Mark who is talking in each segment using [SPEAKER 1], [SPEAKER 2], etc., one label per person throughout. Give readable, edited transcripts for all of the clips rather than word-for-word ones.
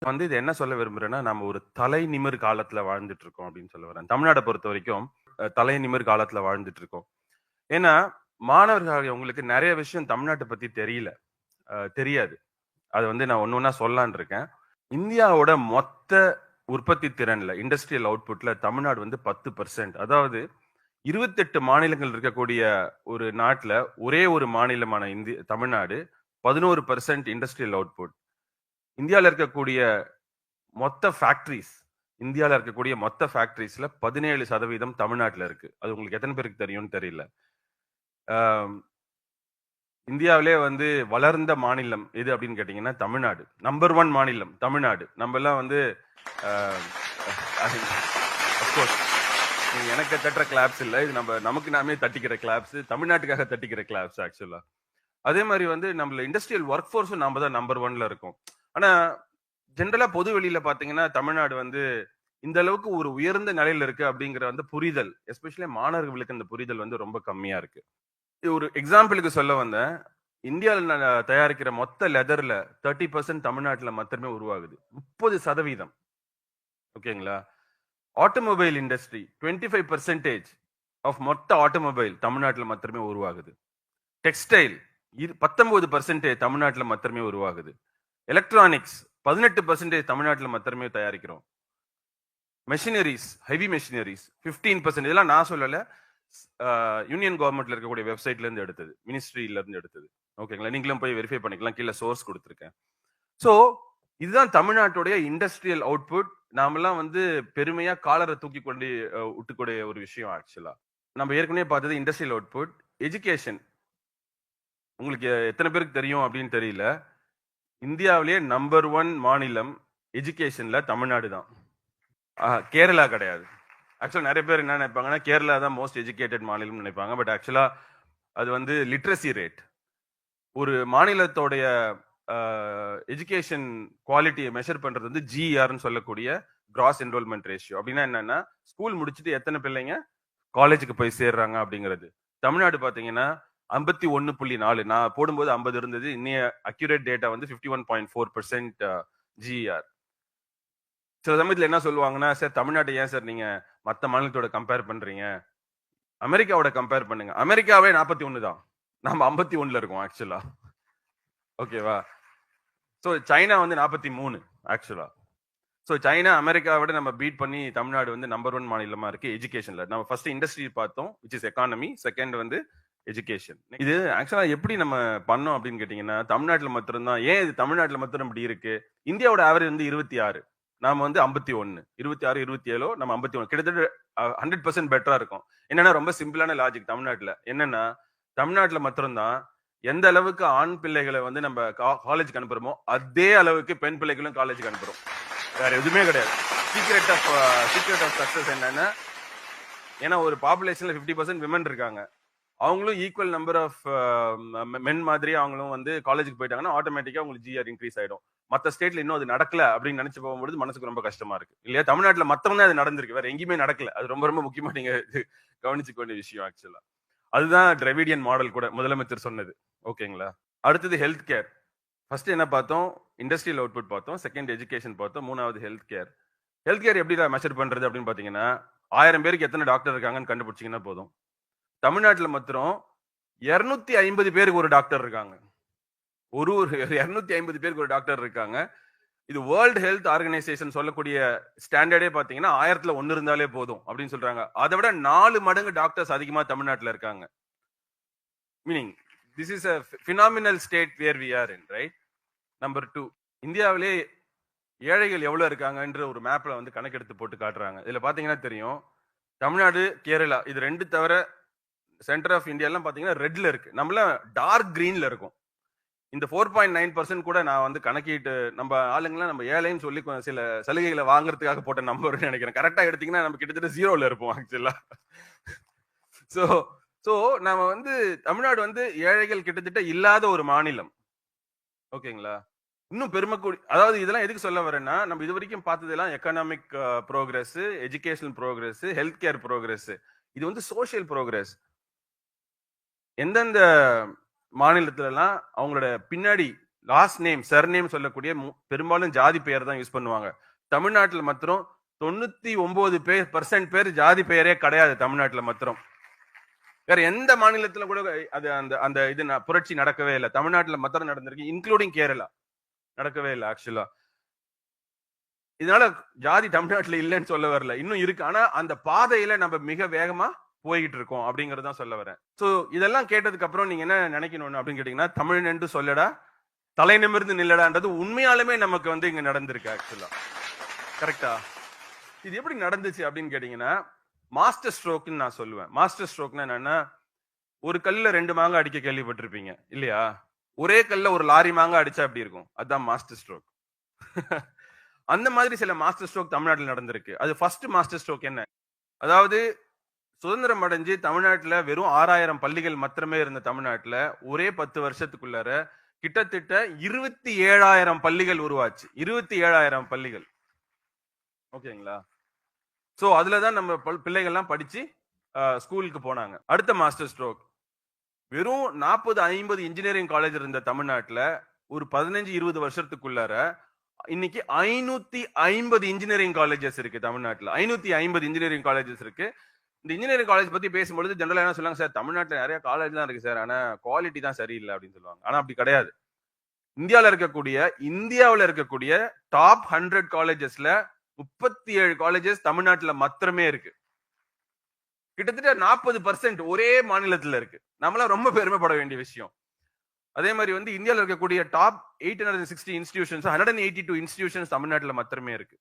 [SPEAKER 1] இது என்ன சொல்ல விரும்புறேன்னா, நம்ம ஒரு தலை நிமிர் காலத்துல வாழ்ந்துட்டு இருக்கோம் அப்படின்னு சொல்ல வரேன். தமிழ்நாட பொறுத்தவரைக்கும் தலை நிமிர் காலத்துல வாழ்ந்துட்டு இருக்கோம். ஏன்னா, மாணவர்களாகிய உங்களுக்கு நெறைய விஷயம் தமிழ்நாட்ட பத்தி தெரியல. தெரியாது. அத நான் ஒண்ணு ஒண்ணா சொல்லலான்னு இருக்கேன். இந்தியாவோட மொத்த உற்பத்தி திறன்ல, இண்டஸ்ட்ரியல் அவுட்புட்ல தமிழ்நாடு 10%. அதாவது 28 மாநிலங்கள் இருக்கக்கூடிய ஒரு நாட்டுல, ஒரே ஒரு மாநிலமான தமிழ்நாடு 11% இண்டஸ்ட்ரியல் அவுட்புட். இந்தியால இருக்கக்கூடிய மொத்த ஃபேக்டரிஸ் இந்தியால இருக்கக்கூடிய மொத்த ஃபேக்டரிஸ்ல 17% தமிழ்நாட்டுல இருக்கு. அது உங்களுக்கு எத்தனை பேருக்கு தெரியும்னு தெரியல. ஆம், இந்தியாவிலே வளர்ந்த மாநிலம் எது அப்படின்னு கேட்டீங்கன்னா தமிழ்நாடு. நம்பர் 1 மாநிலம் தமிழ்நாடு. நம்ம எல்லாம் அப்கோர்ஸ் நீங்க எனக்கு தட்டுற கிளாப்ஸ் இல்ல. இது நமக்கு நாமே தட்டிக்கிற கிளாப்ஸ். தமிழ்நாட்டுக்காக தட்டிக்கிற கிளாப்ஸ் ஆக்சுவலா. அதே மாதிரி நம்மள இண்டஸ்ட்ரியல் ஒர்க் ஃபோர்ஸும் நாம தான் நம்பர் 1ல இருக்கோம். ஆனா ஜென்ரலா பொது வெளியில பாத்தீங்கன்னா தமிழ்நாடு இந்த அளவுக்கு ஒரு உயர்ந்த நிலையில இருக்கு அப்படிங்கிற புரிதல், எஸ்பெஷலி மாணவர்களுக்கு அந்த புரிதல் ரொம்ப கம்மியா இருக்கு. இது ஒரு எக்ஸாம்பிளுக்கு சொல்ல வந்தேன். இந்தியாவில் தயாரிக்கிற மொத்த லெதர்ல 30% தமிழ்நாட்டுல மாத்திரமே உருவாகுது. 30%. ஓகேங்களா? ஆட்டோமொபைல் இண்டஸ்ட்ரி 25% ஆஃப் மொத்த ஆட்டோமொபைல் தமிழ்நாட்டுல மாத்திரமே உருவாகுது. டெக்ஸ்டைல் 19% தமிழ்நாட்டுல மாத்திரமே உருவாகுது. எலக்ட்ரானிக்ஸ் 18% தமிழ்நாட்டுல மாத்திரமே தயாரிக்கிறோம். Machineries, heavy machineries 15%. இதெல்லாம் நான் சொல்லல. யூனியன் கவர்மெண்ட்ல இருக்கக்கூடிய வெப்சைட்ல இருந்து எடுத்தது, மினிஸ்ட்ரியில இருந்து எடுத்தது. ஓகேங்களா? நீங்களும் போய் வெரிஃபை பண்ணிக்கலாம். கீழே சோர்ஸ் கொடுத்துருக்கேன். சோ இதுதான் தமிழ்நாட்டுடைய இண்டஸ்ட்ரியல் அவுட்புட். நாமெல்லாம் பெருமையா காலரை தூக்கி கொண்டு விட்டுக்கூடிய ஒரு விஷயம் ஆக்சுவலா. நம்ம ஏற்கனவே பார்த்தது இண்டஸ்ட்ரியல் அவுட்புட். எஜுகேஷன் உங்களுக்கு எத்தனை பேருக்கு தெரியும் அப்படின்னு தெரியல. இந்தியாவிலேயே நம்பர் 1 மாநிலம் எஜுகேஷன்ல தமிழ்நாடு தான். கேரளா கிடையாது. ஆக்சுவலா நிறைய பேர் என்ன நினைப்பாங்கன்னா கேரளா தான் மோஸ்ட் எஜுகேட்டட் மாநிலம் நினைப்பாங்க. பட் ஆக்சுவலா அது லிட்ரஸி ரேட். ஒரு மாநிலத்தோடைய எஜுகேஷன் குவாலிட்டியை மெஷர் பண்றது ஜிஆர்னு சொல்லக்கூடிய கிராஸ் என்ரோல்மெண்ட் ரேஷியோ. அப்படின்னா என்னன்னா ஸ்கூல் முடிச்சுட்டு எத்தனை பிள்ளைங்க காலேஜுக்கு போய் சேர்றாங்க அப்படிங்கிறது. தமிழ்நாடு பாத்தீங்கன்னா 51.4. நான் போடும்போது 50 இருந்தது. இன்னைய அக்யூரேட் டேட்டா 51.4% ஜிஆர். சில சமயத்துல என்ன சொல்லுவாங்கன்னா, சார் தமிழ்நாட்டை ஏன் சார் நீங்க மத்த மாநிலத்தோட கம்பேர் பண்றீங்க? அமெரிக்காவோட கம்பேர் பண்ணுங்க. அமெரிக்காவே 41 தான். நம்ம 51ல இருக்கோம் ஆக்சுவலா. ஓகேவா? சோ சைனா 43 ஆக்சுவலா. சோ சைனா அமெரிக்காவை விட நம்ம பீட் பண்ணி தமிழ்நாடு நம்பர் 1 மாநிலமா இருக்கு எஜுகேஷன்ல. நம்ம ஃபர்ஸ்ட் இண்டஸ்ட்ரி பார்த்தோம், which is economy. Second education. இது ஆக்சுவலா எப்படி நம்ம பண்ணோம் அப்படின்னு கேட்டீங்கன்னா, தமிழ்நாட்டுல மாத்திரம் ஏன் இது தமிழ்நாட்டுல மாத்திரம் இப்படி இருக்கு? இந்தியாவோட ஆவரேஜ் 26. நாம 51. 26, 27 நம்ம 51. கிட்டத்தட்ட 100% பெட்டரா இருக்கும். என்னன்னா ரொம்ப சிம்பிளான லாஜிக் தமிழ்நாட்டுல. என்னன்னா தமிழ்நாட்டுல மாத்திரம்தான் எந்த அளவுக்கு ஆண் பிள்ளைகளை நம்ம காலேஜுக்கு அனுப்புறோமோ அதே அளவுக்கு பெண் பிள்ளைகளும் காலேஜுக்கு அனுப்புறோம். வேற எதுவுமே கிடையாது. சீக்ரெட் ஆஃப் சக்சஸ் என்னன்னா, ஏன்னா ஒரு பாப்புலேஷன்ல 50% விமன் இருக்காங்க. அவங்களும் ஈக்குவல் நம்பர் ஆஃப் மென் மாதிரி அவங்களும் காலேஜுக்கு போயிட்டாங்கன்னா ஆட்டோமேட்டிக்கா உங்களுக்கு ஜிஆர் இன்க்ரீஸ் ஆயிடும். மத்த ஸ்டேட்ல இன்னும் அது நடக்கல அப்படின்னு நினைச்சு போகும்போது மனசுக்கு ரொம்ப கஷ்டமா இருக்கு இல்லையா? தமிழ்நாட்டுல மத்தவங்க அது நடந்திருக்கு, வேற எங்கேயுமே நடக்கல. அது ரொம்ப ரொம்ப முக்கியமா நீங்க கவனிச்சுக்க வேண்டிய விஷயம் ஆக்சுவலா. அதுதான் டிராவிடியன் மாடல் கூட முதலமைச்சர் சொன்னது. ஓகேங்களா? அடுத்தது ஹெல்த் கேர். ஃபர்ஸ்ட் என்ன பார்த்தோம்? இண்டஸ்ட்ரியல் அவுட்புட் பார்த்தோம். செகண்ட் எஜுகேஷன் பார்த்தோம். மூணாவது ஹெல்த் கேர். ஹெல்த் கேர் எப்படி மெஷர் பண்றது அப்படின்னு பாத்தீங்கன்னா, 1000 பேருக்கு எத்தனை டாக்டர் இருக்காங்கன்னு கண்டுபிடிச்சீங்கன்னா போதும். தமிழ்நாட்டுல மாத்திரம் 250 பேருக்கு ஒரு டாக்டர் இருக்காங்க. ஒரு 250 பேருக்கு ஒரு டாக்டர் இருக்காங்க. இது வேர்ல்ட் ஹெல்த் ஆர்கனைசேஷன் சொல்லக்கூடிய ஸ்டாண்டர்டே பாத்தீங்கன்னா 1000ல 1 இருந்தாலே போதும் அப்படின்னு சொல்றாங்க. அதை விட 4 மடங்கு டாக்டர்ஸ் அதிகமா தமிழ்நாட்டுல இருக்காங்க. Meaning this is a phenomenal state where we are in, right? Number 2, இந்தியாவிலே ஏழைகள் எவ்வளவு இருக்காங்கன்ற ஒரு மேப்ல கணக்கெடுத்து போட்டு காட்டுறாங்க. இதுல பாத்தீங்கன்னா தெரியும், தமிழ்நாடு, கேரளா இது 2 தவிர சென்டர் ஆஃப் இந்தியா எல்லாம் பாத்தீங்கன்னா ரெட்ல இருக்கு. நம்மள டார்க் கிரீன்ல இருக்கும். இந்த 4.9% கூட நான் கணக்கிட்டு நம்ம ஆளுங்கெல்லாம் நம்ம ஏழைன்னு சொல்லி சில சலுகைகளை வாங்குறதுக்காக போட்ட நம்பர்னு நினைக்கிறேன். கரெக்டா எடுத்தீங்கன்னா நம்ம கிட்டத்தட்ட 0ல இருப்போம் ஆக்சுவலா. சோ சோ நாம தமிழ்நாடு ஏழைகள் கிட்டத்தட்ட இல்லாத ஒரு மாநிலம். ஓகேங்களா? இன்னும் பெருமைக்கூடி, அதாவது இதெல்லாம் எதுக்கு சொல்ல வரேன்னா, நம்ம இது வரைக்கும் பார்த்ததெல்லாம் economic progress, educational progress, health care progress. இது சோசியல் ப்ரோக்ரஸ். எந்தெந்த மாநிலத்துல எல்லாம் அவங்களோட பின்னாடி லாஸ்ட் நேம் சர்நேம் சொல்லக்கூடிய பெரும்பாலும் ஜாதி பெயர் தான் யூஸ் பண்ணுவாங்க. தமிழ்நாட்டுல மாத்திரம் 99% பேர் ஜாதி பெயரே கிடையாது. தமிழ்நாட்டுல மாத்திரம் வேற எந்த மாநிலத்துல கூட அது அந்த அந்த இது புரட்சி நடக்கவே இல்லை. தமிழ்நாட்டுல மாத்திரம் நடந்திருக்கு, இன்க்ளூடிங் கேரளா நடக்கவே இல்லை ஆக்சுவலா. இதனால ஜாதி தமிழ்நாட்டுல இல்லைன்னு சொல்ல வரல, இன்னும் இருக்கு. ஆனா அந்த பாதையில நம்ம மிக வேகமா போய்கிட்டு இருக்கோம் அப்படிங்கறதான் சொல்ல வரேன். சோ இதெல்லாம் கேட்டதுக்கு அப்புறம் நீங்க என்ன நினைக்கணும் அப்படின்னு கேட்டீங்கன்னா, தமிழ் என்று சொல்லடா தலை நிமிர்ந்து நில்லடான்றது உண்மையாலுமே நமக்கு வந்து இங்க நடந்திருக்கு ஆக்சுவலா. கரெக்டா? இது எப்படி நடந்துச்சு அப்படின்னு கேட்டீங்கன்னா, மாஸ்டர் ஸ்ட்ரோக்னு நான் சொல்லுவேன். மாஸ்டர் ஸ்ட்ரோக்னா என்னன்னா, ஒரு கல்ல 2 மாங்காய் அடிக்க கேள்விப்பட்டிருப்பீங்க இல்லையா? ஒரே கல்ல ஒரு லாரி மாங்காய் அடிச்சா எப்படி இருக்கும்? அதுதான் மாஸ்டர் ஸ்ட்ரோக். அந்த மாதிரி சில மாஸ்டர் ஸ்ட்ரோக் தமிழ்நாட்டில் நடந்திருக்கு. அது ஃபர்ஸ்ட் மாஸ்டர் ஸ்ட்ரோக் என்ன? அதாவது சுதந்திரம் அடைஞ்சு தமிழ்நாட்டுல வெறும் 6000 பள்ளிகள் மாத்திரமே இருந்த தமிழ்நாட்டுல ஒரே 10 வருஷத்துக்குள்ளார கிட்டத்தட்ட 27,000 பள்ளிகள் உருவாச்சு. 27,000 பள்ளிகள். ஓகேங்களா? சோ அதுலதான் நம்ம பிள்ளைகள்லாம் படிச்சு ஸ்கூலுக்கு போனாங்க. அடுத்த மாஸ்டர் ஸ்ட்ரோக், வெறும் 40-50 இன்ஜினியரிங் காலேஜ் இருந்த தமிழ்நாட்டுல ஒரு 15-20 வருஷத்துக்குள்ளார இன்னைக்கு 550 இன்ஜினியரிங் காலேஜஸ் இருக்கு தமிழ்நாட்டுல. 550 இன்ஜினியரிங் காலேஜஸ் இருக்கு. இந்த இன்ஜினியரிங் காலேஜ் பத்தி பேசும்பொழுது ஜெனரலா என்ன சொல்லுவாங்க, சார் தமிழ்நாட்டுல நிறைய காலேஜ் தான் இருக்கு சார், ஆனா குவாலிட்டி தான் சரியில்லை அப்படின்னு சொல்லுவாங்க. ஆனா அப்படி கிடையாது. இந்தியாவுல இருக்கக்கூடிய டாப் 100 காலேஜஸ்ல 37 காலேஜஸ் தமிழ்நாட்டுல மாத்திரமே இருக்கு. கிட்டத்தட்ட 40% ஒரே மாநிலத்துல இருக்கு. நம்மளாம் ரொம்ப பெருமைப்பட வேண்டிய விஷயம். அதே மாதிரி வந்து இந்தியாவில் இருக்கக்கூடிய டாப் 860 இன்ஸ்டிடியூஷன்ஸ் 182 இன்ஸ்டிடியூஷன்ஸ் தமிழ்நாட்டுல மாத்திரமே இருக்கு.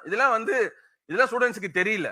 [SPEAKER 1] இதெல்லாம் ஸ்டூடெண்ட்ஸ்க்கு தெரியல.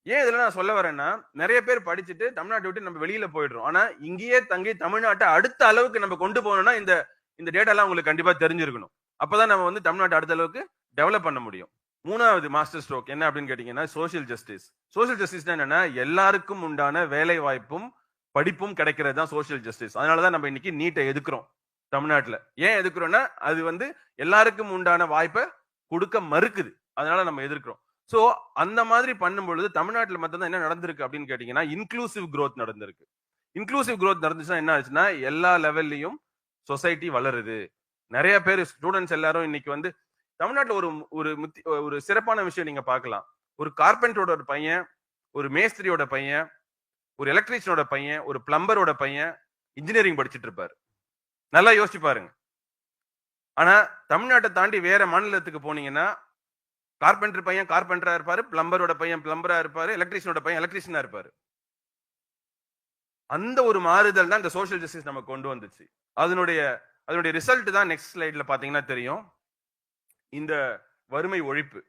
[SPEAKER 1] ஏன் இதெல்லாம் நான் சொல்ல வரேன்னா, நிறைய பேர் படிச்சுட்டு தமிழ்நாட்டை விட்டு நம்ம வெளியில போயிடுறோம். ஆனா இங்கேயே தங்கி தமிழ்நாட்டை அடுத்த அளவுக்கு நம்ம கொண்டு போகணும்னா இந்த டேட்டா எல்லாம் உங்களுக்கு கண்டிப்பா தெரிஞ்சிருக்கணும். அப்பதான் நம்ம வந்து தமிழ்நாட்டை அடுத்த அளவுக்கு டெவலப் பண்ண முடியும். 3வது மாஸ்டர் ஸ்ட்ரோக் என்ன அப்படின்னு கேட்டீங்கன்னா, சோசியல் ஜஸ்டிஸ். சோசியல் ஜஸ்டிஸ் என்னன்னா, எல்லாருக்கும் உண்டான வேலை வாய்ப்பும் படிப்பும் கிடைக்கிறது தான் சோசியல் ஜஸ்டிஸ். அதனாலதான் நம்ம இன்னைக்கு நீட்டை எதுக்குறோம் தமிழ்நாட்டுல. ஏன் எதுக்குறோம்னா, அது வந்து எல்லாருக்கும் உண்டான வாய்ப்பை கொடுக்க மறுக்குது. அதனால நம்ம எதிர்க்கிறோம். சோ அந்த மாதிரி பண்ணும்பொழுது தமிழ்நாட்டுல மட்டும்தான் என்ன நடந்திருக்கு அப்படின்னு கேட்டீங்கன்னா, இன்க்ளூசிவ் குரோத் நடந்திருக்கு. இன்க்ளூசிவ் குரோத் நடந்துச்சுன்னா என்ன ஆச்சுன்னா, எல்லா லெவல்லையும் சொசைட்டி வளருது. நிறைய பேர் ஸ்டூடெண்ட்ஸ் எல்லாரும் இன்னைக்கு வந்து தமிழ்நாட்டுல ஒரு சிறப்பான விஷயம் நீங்க பார்க்கலாம். ஒரு கார்பெண்டரோட பையன், ஒரு மேஸ்திரியோட பையன், ஒரு எலக்ட்ரீஷியனோட பையன், ஒரு பிளம்பரோட பையன் இன்ஜினியரிங் படிச்சுட்டு இருப்பாரு. நல்லா யோசிச்சு பாருங்க. ஆனா தமிழ்நாட்டை தாண்டி வேற மாநிலத்துக்கு போனீங்கன்னா, கார்பெண்டர் பையன் கார்பெண்டரா இருப்பாரு, பிளம்பரோட பையன் பிளம்பரா இருப்பாரு, எலக்ட்ரீஷியனோட பையன் எலக்ட்ரீஷியனா இருப்பாரு. அந்த ஒரு மாறுதல் தான் இந்த சோசியல் ஜஸ்டிஸ் நமக்கு கொண்டு வந்துச்சு. அதனுடைய ரிசல்ட் தான் நெக்ஸ்ட் ஸ்லைட்ல பாத்தீங்கன்னா தெரியும். இந்த வறுமை ஒழிப்பு,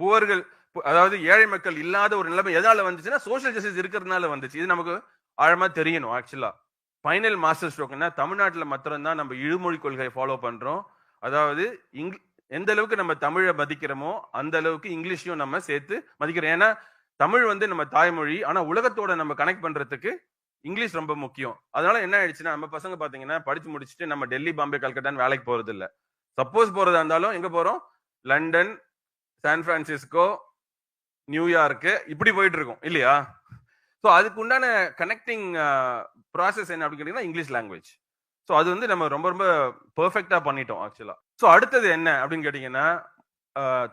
[SPEAKER 1] புவர்கள், அதாவது ஏழை மக்கள் இல்லாத ஒரு நிலைமை எதால வந்துச்சுன்னா சோசியல் ஜஸ்டிஸ் இருக்கிறதுனால வந்துச்சு. இது நமக்கு ஆழமா தெரியணும். ஆக்சுவலா ஃபைனல் மாஸ்டர் ஸ்ட்ரோக்னா, தமிழ்நாட்டுல மாத்திரம் தான் நம்ம இழுமொழி கொள்கையை ஃபாலோ பண்றோம். அதாவது எந்த அளவுக்கு நம்ம தமிழை மதிக்கிறோமோ அந்த அளவுக்கு இங்கிலீஷையும் நம்ம சேர்த்து மதிக்கிறோம். ஏன்னா தமிழ் வந்து நம்ம தாய்மொழி. ஆனா உலகத்தோட நம்ம கனெக்ட் பண்றதுக்கு இங்கிலீஷ் ரொம்ப முக்கியம். அதனால என்ன ஆயிடுச்சுன்னா, நம்ம பசங்க பாத்தீங்கன்னா படிச்சு முடிச்சுட்டு நம்ம டெல்லி, பாம்பே, கல்கட்டான்னு வேலைக்கு போறது இல்ல. சப்போஸ் போறதா இருந்தாலும் எங்க போறோம்? லண்டன், சான் பிரான்சிஸ்கோ, நியூயார்க்கு, இப்படி போயிட்டு இருக்கோம் இல்லையா? ஸோ அதுக்கு உண்டான கனெக்டிங் ப்ராசஸ் என்ன அப்படின்னு கேட்டீங்கன்னா இங்கிலீஷ் லாங்குவேஜ். ஸோ அது வந்து நம்ம ரொம்ப ரொம்ப பெர்ஃபெக்டா பண்ணிட்டோம் ஆக்சுவலா. ஸோ அடுத்தது என்ன அப்படின்னு கேட்டீங்கன்னா,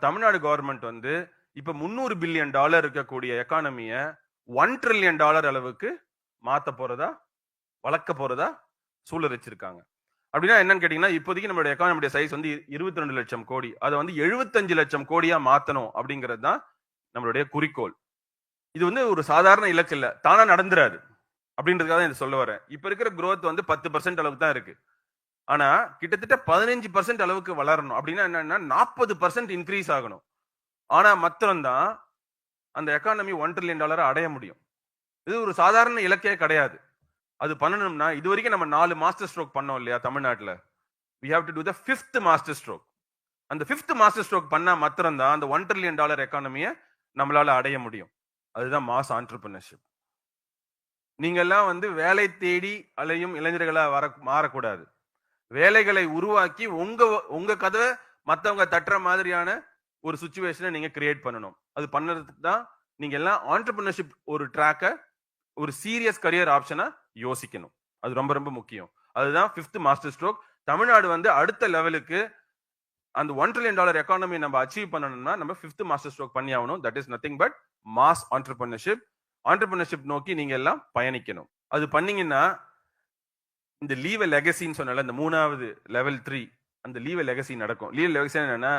[SPEAKER 1] தமிழ்நாடு கவர்மெண்ட் வந்து இப்ப $300 பில்லியன் இருக்கக்கூடிய எக்கானமியை $1 trillion அளவுக்கு மாத்த போறதா, வளர்க்க போறதா சூழலிச்சிருக்காங்க. அப்படின்னா என்னன்னு கேட்டீங்கன்னா, இப்போதைக்கு நம்மளுடைய எக்கானமியோட சைஸ் வந்து 22 லட்சம் கோடி. அதை வந்து 75 லட்சம் கோடியா மாத்தணும் அப்படிங்கிறது தான் நம்மளுடைய குறிக்கோள். இது வந்து ஒரு சாதாரண இலக்கு இல்ல, தானா நடந்துராது அப்படின்றதுக்காக தான் இதை சொல்ல வரேன். இப்ப இருக்கிற குரோத் வந்து 10% அளவுக்கு தான் இருக்கு. ஆனா கிட்டத்தட்ட 15% அளவுக்கு வளரணும். அப்படின்னா என்னன்னா 40% இன்க்ரீஸ் ஆகணும். ஆனா மாத்திரம்தான் அந்த எக்கானமி $1 trillion அடைய முடியும். இது ஒரு சாதாரண இலக்கே கிடையாது. அது பண்ணணும்னா, இது வரைக்கும் நம்ம 4 மாஸ்டர் ஸ்ட்ரோக் பண்ணோம் இல்லையா தமிழ்நாட்டுல. we have to do the 5th master stroke. அந்த 5th மாஸ்டர் ஸ்ட்ரோக் பண்ணா மாத்திரம்தான் அந்த $1 trillion எக்கானமியை நம்மளால அடைய முடியும். அதுதான் மாஸ் ஆண்டர்பிரினர்ஷிப். நீங்க எல்லாம் வந்து வேலை தேடி அலையும் இளைஞர்களா மாறக்கூடாது. வேலைகளை உருவாக்கி உங்க கதவை மத்தவங்க தட்டுற மாதிரியான ஒரு சிச்சுவேஷனை நீங்க கிரியேட் பண்ணணும். அது பண்ணறதுக்கு தான் நீங்க எல்லாம் ஆண்டர்பிரினர்ஷிப் ஒரு ட்ராக்க, ஒரு சீரியஸ் கரியர் ஆப்ஷனா யோசிக்கணும். அது ரொம்ப ரொம்ப முக்கியம். அதுதான் 5th மாஸ்டர் ஸ்ட்ரோக். தமிழ்நாடு வந்து அடுத்த லெவலுக்கு அந்த $1 trillion எக்கானமி நம்ம அச்சீவ் பண்ணணும்னா நம்ம 5th மாஸ்டர் ஸ்ட்ரோக் பண்ணி ஆகணும். That is nothing but mass entrepreneurship நோக்கி நீங்க எல்லாம் பயணிக்கணும். அது பண்ணீங்கன்னா இந்த லீவ் எ லெகசின்னு சொன்னால இந்த 3வது லெவல் 3 அந்த லீவ் எ லெகசி நடக்கும். லீவ் லெகசி என்னன்னா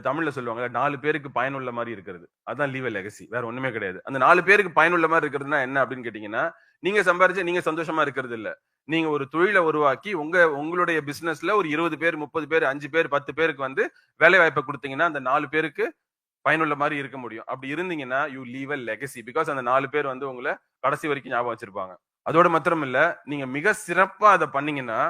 [SPEAKER 1] தமிழ்ல சொல்லுவாங்க 4 பேருக்கு பயனுள்ள மாதிரி இருக்கிறது. அதான் லீவ் எ லெகசி. வேற ஒண்ணுமே கிடையாது. அந்த 4 பேருக்கு பயனுள்ள மாதிரி இருக்கிறதுனா என்ன அப்படின்னு கேட்டீங்கன்னா நீங்க சம்பாரிச்சு நீங்க சந்தோஷமா இருக்கிறது இல்ல. நீங்க ஒரு தொழிலை உருவாக்கி உங்களுடைய பிசினஸ்ல ஒரு 20 பேர் 30 பேர் 5 பேர் 10 பேருக்கு வந்து வேலை வாய்ப்பை கொடுத்தீங்கன்னா அந்த 4 பேருக்கு பயனுள்ள மாதிரி இருக்க முடியும். அப்படி இருந்தீங்கன்னா you leave a legacy. Because அந்த 4 பேர் வந்து உங்களை கடைசி வரைக்கும் ஞாபகம் வச்சிருப்பாங்க. அதோட மாத்திரம் இல்ல, நீங்க மிக சிறப்பா அதை பண்ணீங்கன்னா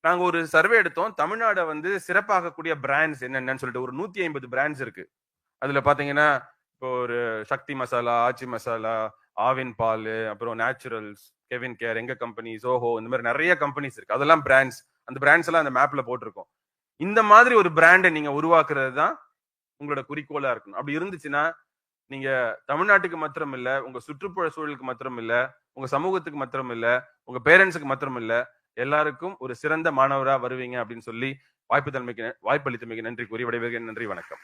[SPEAKER 1] நாங்க ஒரு சர்வே எடுத்தோம். தமிழ்நாடு வந்து சிறப்பாகக்கூடிய பிராண்ட்ஸ் என்னென்னு சொல்லிட்டு ஒரு 150 பிராண்ட்ஸ் இருக்கு. அதுல பாத்தீங்கன்னா இப்போ ஒரு சக்தி மசாலா, ஆச்சி மசாலா, ஆவின் பால், அப்புறம் நேச்சுரல்ஸ், கெவின் கேர், எங்க கம்பெனி, சோஹோ, இந்த மாதிரி நிறைய கம்பெனிஸ் இருக்கு. அதெல்லாம் பிராண்ட்ஸ். அந்த பிராண்ட்ஸ் எல்லாம் அந்த மேப்ல போட்டிருக்கோம். இந்த மாதிரி ஒரு பிராண்டை நீங்க உருவாக்குறது தான் உங்களோட குறிக்கோளா இருக்கணும். அப்படி இருந்துச்சுன்னா நீங்க தமிழ்நாட்டுக்கு மாத்திரம் இல்ல, உங்க சுற்றுப்புற சூழலுக்கு மாத்திரம் இல்ல, உங்க சமூகத்துக்கு மாத்திரம் இல்ல, உங்க பேரண்ட்ஸுக்கு மாத்திரம் இல்ல, எல்லாருக்கும் ஒரு சிறந்த மாணவரா வருவீங்க அப்படின்னு சொல்லி வாய்ப்பளித்தமைக்கு நன்றி கூறி விடைபெறுகிறேன். நன்றி, வணக்கம்.